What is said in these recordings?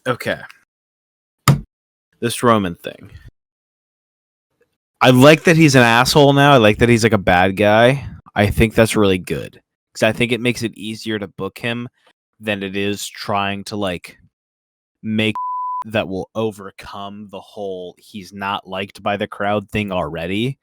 Okay. This Roman thing. I like that he's an asshole now. I like that he's like a bad guy. I think that's really good. Because I think it makes it easier to book him than it is trying to like make that will overcome the whole he's not liked by the crowd thing already.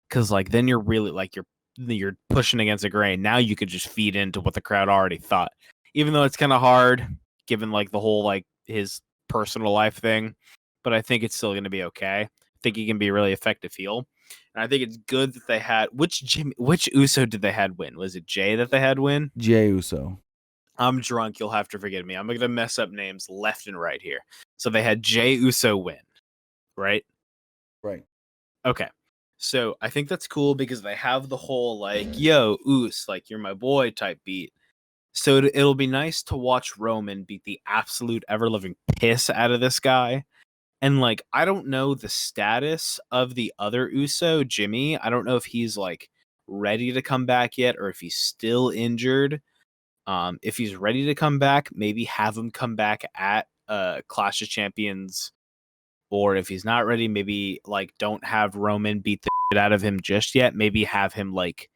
Because like then you're really like you're pushing against a grain. Now you could just feed into what the crowd already thought. Even though it's kind of hard given like the whole like his personal life thing, but I think it's still going to be okay. I think he can be a really effective heel. And I think it's good that they had which Uso did they had win? Was it Jay that they had win? Jey Uso. I'm drunk. You'll have to forgive me. I'm going to mess up names left and right here. So they had Jay Uso win, right? Right. Okay. So I think that's cool because they have the whole like, yo, Us, like you're my boy type beat. So it'll be nice to watch Roman beat the absolute ever living piss out of this guy. And like, I don't know the status of the other Uso, Jimmy. I don't know if he's like ready to come back yet or if he's still injured. If he's ready to come back, maybe have him come back at Clash of Champions. Or if he's not ready, maybe like don't have Roman beat the shit out of him just yet. Maybe have him like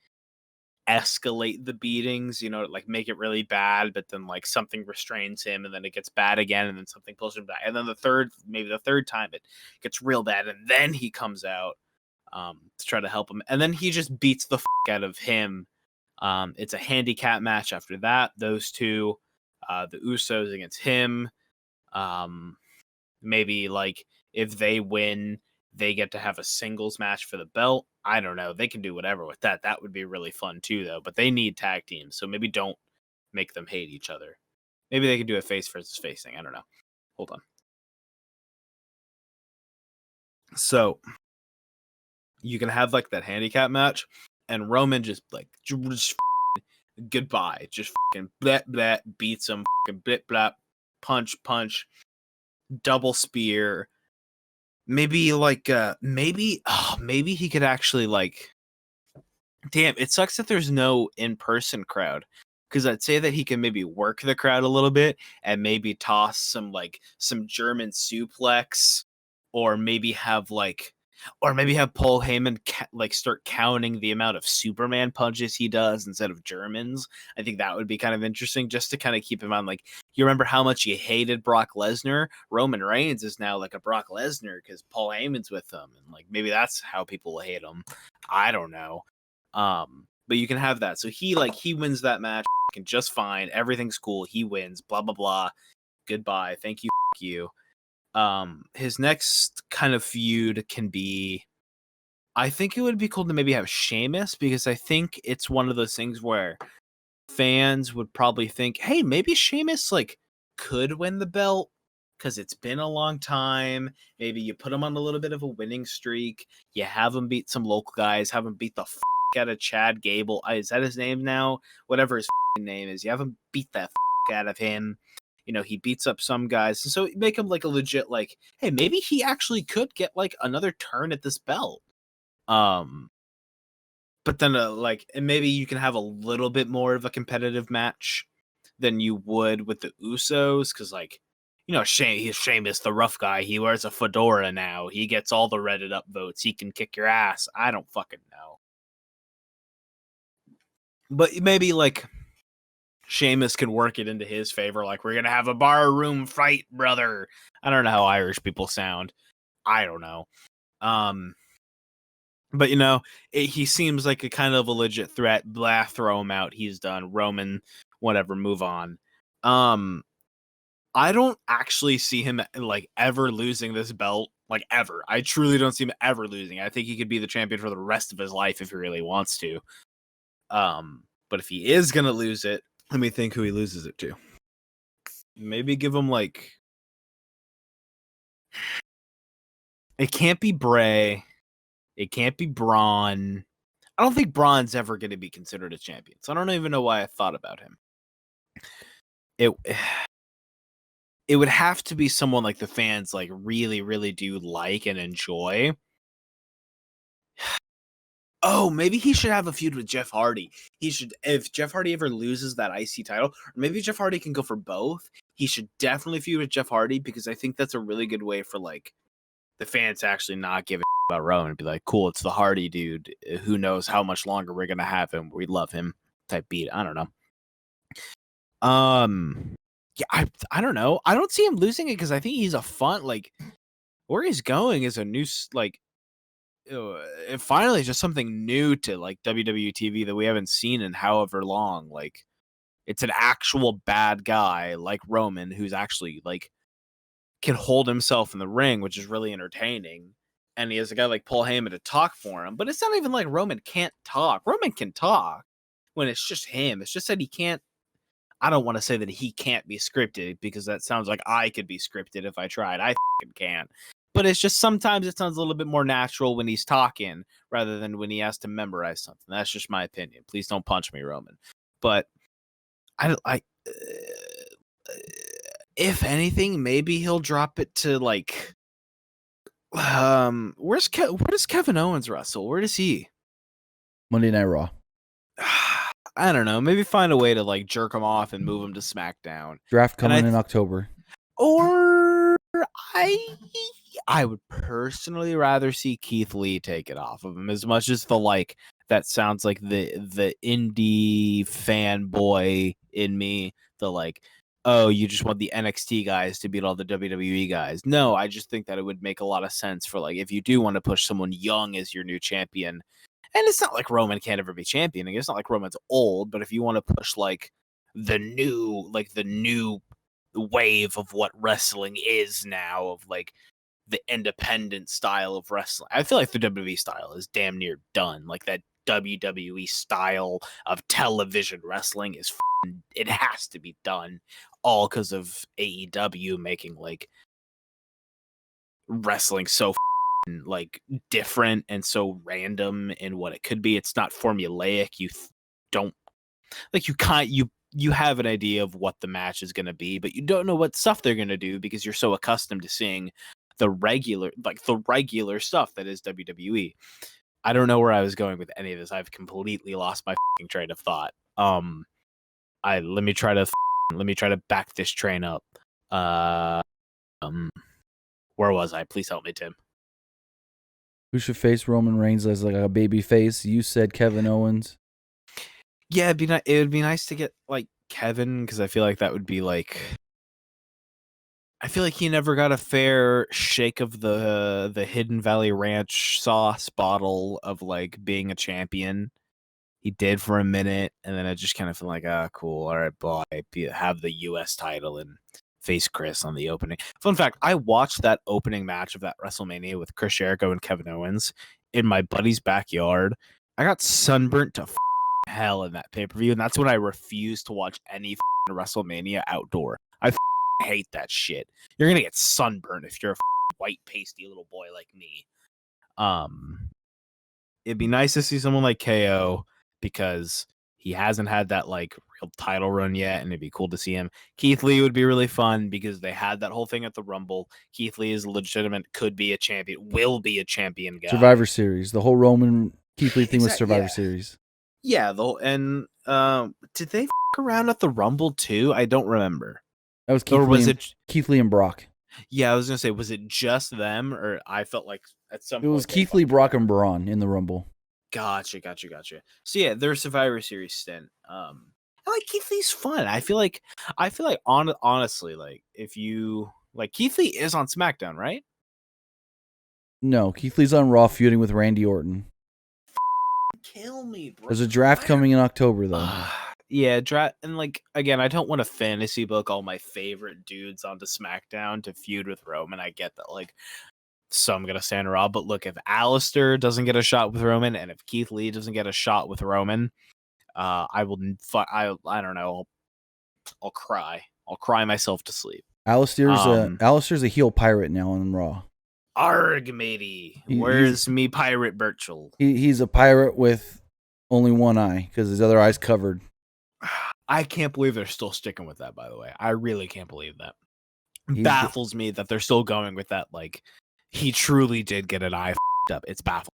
escalate the beatings, you know, like make it really bad, but then like something restrains him and then it gets bad again and then something pulls him back. And then the third time it gets real bad and then he comes out to try to help him. And then he just beats the out of him. It's a handicap match after that. Those two, the Usos against him. Maybe like if they win, they get to have a singles match for the belt. I don't know. They can do whatever with that. That would be really fun too, though. But they need tag teams, so maybe don't make them hate each other. Maybe they can do a face versus face thing. I don't know. Hold on. So you can have like that handicap match, and Roman just like just goodbye, just fucking blah blah, beats him, fucking blah blah, punch, double spear. Maybe like maybe he could actually like damn, it sucks that there's no in-person crowd because I'd say that he can maybe work the crowd a little bit and maybe toss some German suplex or maybe have Paul Heyman start counting the amount of Superman punches he does instead of Germans. I think that would be kind of interesting just to kind of keep him on like you remember how much you hated Brock Lesnar? Roman Reigns is now like a Brock Lesnar because Paul Heyman's with him and like maybe that's how people hate him. I don't know. But you can have that. So he wins that match just fine. Everything's cool. He wins. Blah blah blah. Goodbye. Thank you. You. His next kind of feud can be. I think it would be cool to maybe have Sheamus because I think it's one of those things where fans would probably think, hey, maybe Sheamus like could win the belt because it's been a long time. Maybe you put him on a little bit of a winning streak. You have him beat some local guys. Have him beat the out of Chad Gable. Is that his name now? Whatever his name is. You have him beat that out of him. You know, he beats up some guys. And so make him like a legit, like, hey, maybe he actually could get like another turn at this belt. But then and maybe you can have a little bit more of a competitive match than you would with the Usos. Cause like, you know, Sheamus, the rough guy. He wears a fedora now. He gets all the Reddit upvotes. He can kick your ass. I don't fucking know. But maybe like Sheamus can work it into his favor. Like we're gonna have a barroom fight, brother. I don't know how Irish people sound. I don't know. But you know, he seems like a kind of a legit threat. Blah, throw him out. He's done. Roman, whatever. Move on. I don't actually see him like ever losing this belt. Like ever. I truly don't see him ever losing. I think he could be the champion for the rest of his life if he really wants to. But if he is gonna lose it, let me think who he loses it to. Maybe give him like. It can't be Bray. It can't be Braun. I don't think Braun's ever going to be considered a champion. So I don't even know why I thought about him. It would have to be someone like the fans like really, really do like and enjoy. Oh, maybe he should have a feud with Jeff Hardy. He should, if Jeff Hardy ever loses that IC title, or maybe Jeff Hardy can go for both. He should definitely feud with Jeff Hardy because I think that's a really good way for like the fans to actually not give a about Roman and be like, cool, it's the Hardy dude. Who knows how much longer we're gonna have him? We love him. Type beat. I don't know. Yeah, I don't know. I don't see him losing it because I think he's a fun like where he's going is a new like finally just something new to like WWE TV that we haven't seen in however long. Like it's an actual bad guy like Roman who's actually like can hold himself in the ring, which is really entertaining. And he has a guy like Paul Heyman to talk for him, but it's not even like Roman can't talk. Roman can talk when it's just him. It's just that he can't. I don't want to say that he can't be scripted because that sounds like I could be scripted if I tried. I can't. But it's just sometimes it sounds a little bit more natural when he's talking rather than when he has to memorize something. That's just my opinion. Please don't punch me, Roman. But if anything, maybe he'll drop it to like, where does Kevin Owens wrestle? Where does he? Monday Night Raw. I don't know. Maybe find a way to like jerk him off and move him to SmackDown. Draft coming in October. Or I would personally rather see Keith Lee take it off of him as much as the like that sounds like the indie fanboy in me, the like, oh, you just want the NXT guys to beat all the WWE guys. No, I just think that it would make a lot of sense for like if you do want to push someone young as your new champion. And it's not like Roman can't ever be champion. It's not like Roman's old, but if you want to push like the new wave of what wrestling is now, of like the independent style of wrestling, I feel like the WWE style is damn near done. Like that WWE style of television wrestling is it has to be done, all because of AEW making like wrestling so like different and so random in what it could be. It's not formulaic. You don't like you have an idea of what the match is going to be, but you don't know what stuff they're going to do because you're so accustomed to seeing the regular stuff that is WWE. I don't know where I was going with any of this. I've completely lost my train of thought. Let me try to back this train up. Where was I? Please help me, Tim. Who should face Roman Reigns as like a baby face? You said Kevin Owens. Yeah, it would be nice to get like Kevin because I feel like that would be like. I feel like he never got a fair shake of the Hidden Valley Ranch sauce bottle of like being a champion. He did for a minute, and then I just kind of feel like, cool, all right, boy, have the U.S. title and face Chris on the opening. Fun fact, I watched that opening match of that WrestleMania with Chris Jericho and Kevin Owens in my buddy's backyard. I got sunburnt to hell in that pay-per-view, and that's when I refused to watch any WrestleMania outdoor. I hate that shit. You're gonna get sunburned if you're a white pasty little boy like me. It'd be nice to see someone like KO because he hasn't had that like real title run yet, and it'd be cool to see him. Keith Lee would be really fun because they had that whole thing at the Rumble. Keith Lee is legitimate, could be a champion, will be a champion guy. Survivor Series, the whole Roman Keith Lee thing was Survivor Series. Yeah, did they around at the Rumble too? I don't remember. That was Keith Lee and Brock? Yeah, I was gonna say, was it just them, or I felt like at some point it was Keith Lee, Brock, and Braun in the Rumble. Gotcha. So yeah, their Survivor Series stint. I like Keith Lee's fun. I feel like honestly, like if you like Keith Lee is on SmackDown, right? No, Keith Lee's on Raw feuding with Randy Orton. Kill me, bro. There's a draft coming in October though. Yeah, draft, and like again, I don't want to fantasy book all my favorite dudes onto SmackDown to feud with Roman. I get that, like. So I'm going to stand Raw. But look, if Alistair doesn't get a shot with Roman and if Keith Lee doesn't get a shot with Roman, I don't know. I'll cry. I'll cry myself to sleep. Alistair's a heel pirate now on Raw. Arg, matey. Where's me pirate Birchall? He's a pirate with only one eye because his other eye's covered. I can't believe they're still sticking with that, by the way. I really can't believe that. Baffles me that they're still going with that, like, he truly did get an eye up. It's baffling.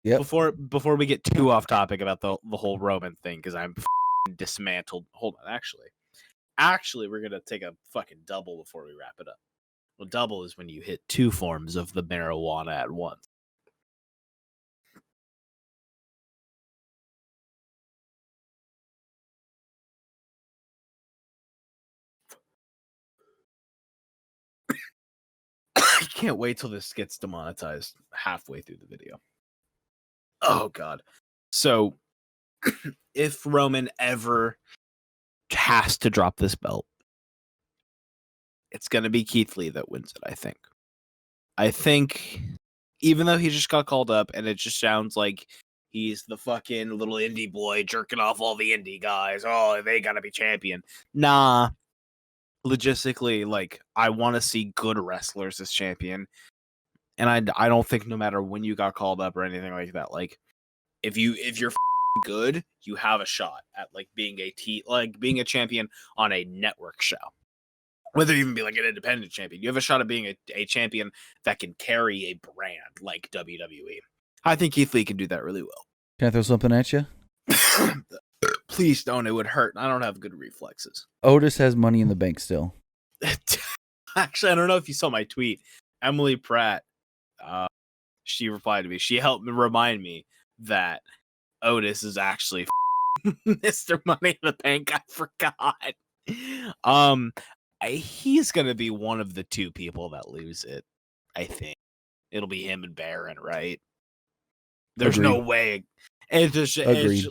Yep. Before we get too off topic about the whole Roman thing, because I'm dismantled. Hold on, actually, we're gonna take a fucking double before we wrap it up. Well, double is when you hit 2 forms of the marijuana at once. I can't wait till this gets demonetized halfway through the video. Oh god. So if Roman ever has to drop this belt, it's gonna be Keith Lee that wins it, I think. I think even though he just got called up and it just sounds like he's the fucking little indie boy jerking off all the indie guys. Oh, they gotta be champion. Nah. Logistically, like, I want to see good wrestlers as champion. And I don't think no matter when you got called up or anything like that, like, if you're good, you have a shot at like being a champion on a network show. Whether you even be like an independent champion, you have a shot at being a champion that can carry a brand like WWE. I think Keith Lee can do that really well. Can I throw something at you? Please don't. It would hurt. I don't have good reflexes. Otis has Money in the Bank still. Actually, I don't know if you saw my tweet. Emily Pratt, she replied to me. She helped me remind me that Otis is actually Mr. Money in the Bank. I forgot. He's gonna be one of the 2 people that lose it. I think it'll be him and Baron, right? There's Agreed. no way. Agreed.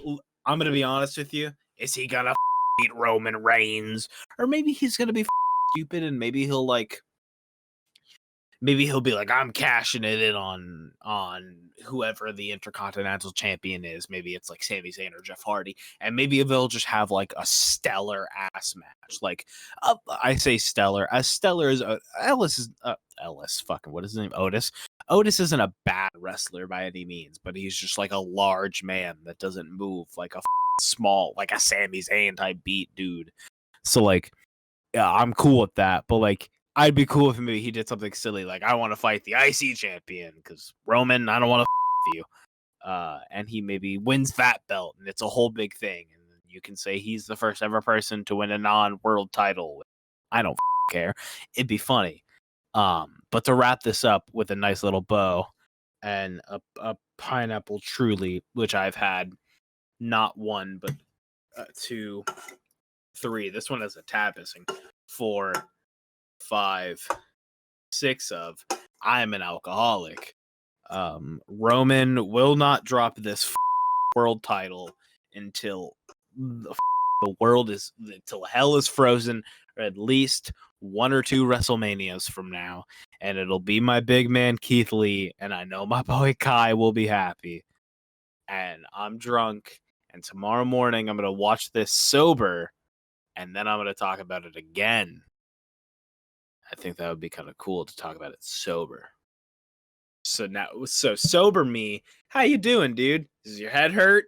I'm gonna be honest with you. Is he gonna beat Roman Reigns, or maybe he's gonna be stupid and maybe he'll be like, I'm cashing it in on whoever the Intercontinental Champion is. Maybe it's like Sami Zayn or Jeff Hardy, and maybe they'll just have like a stellar ass match. Like, I say stellar, as stellar as Ellis. Fucking what is his name? Otis. Otis isn't a bad wrestler by any means, but he's just like a large man that doesn't move like a small, like a Sami Zayn type beat dude. So like, yeah, I'm cool with that, but like, I'd be cool if maybe he did something silly like, I want to fight the IC champion because Roman, I don't want to you. And he maybe wins that belt and it's a whole big thing. And you can say he's the first ever person to win a non-world title. I don't care. It'd be funny. But to wrap this up with a nice little bow and a pineapple truly, which I've had not 1, but 2, 3. This one is a tab missing. 4, 5, 6 of I'm an alcoholic. Roman will not drop this world title until the world is, until hell is frozen, or at least 1 or 2 WrestleManias from now, and it'll be my big man Keith Lee, and I know my boy Kai will be happy. And I'm drunk, and tomorrow morning I'm gonna watch this sober, and then I'm gonna talk about it again. I think that would be kind of cool to talk about it sober. So sober me. How you doing, dude? Does your head hurt?